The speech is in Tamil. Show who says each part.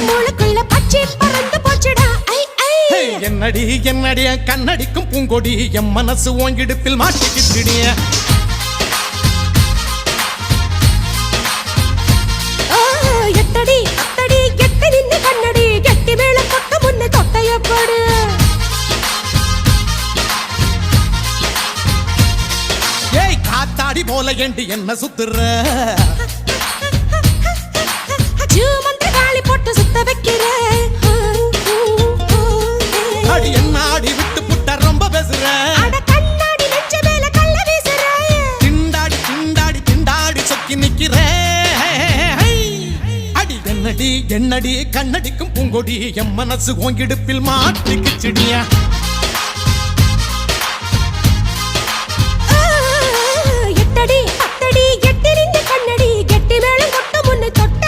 Speaker 1: மூளைக்குள்ள பச்சை பறந்து போச்சுடா ஐ ஐ
Speaker 2: என்னடி என்னடிய கண்ணடிக்கும் பூங்கொடி என் மனசு ஓங்கிடுப்பில் மாட்டிக்கிட்டுடிய
Speaker 1: எட்டடி அத்தடி எட்டு நின்னு கண்ணடி கெட்டி மேல கொட்ட முன்ன தொட்டைய போடு
Speaker 2: ஏய் காத்தாடி போல ஏண்டி என்ன சுத்துற
Speaker 1: ஜூமந்த காளி போட்டு சுத்த வைக்கிற
Speaker 2: அடி என்ன ஆடி விட்டு புட்ட ரொம்ப பேசுற
Speaker 1: அட கண்ணாடி நெஞ்ச மேல கள்ள வீசுற
Speaker 2: திண்டாடி திண்டாடி திண்டாடி சொக்கி நிக்கிற அடி என்னடி என்னடி கண்ணடிக்கும் பூங்கொடி என் மனசு ஓங்கிடுப்பில் மாட்டிக்கிச்சிடியா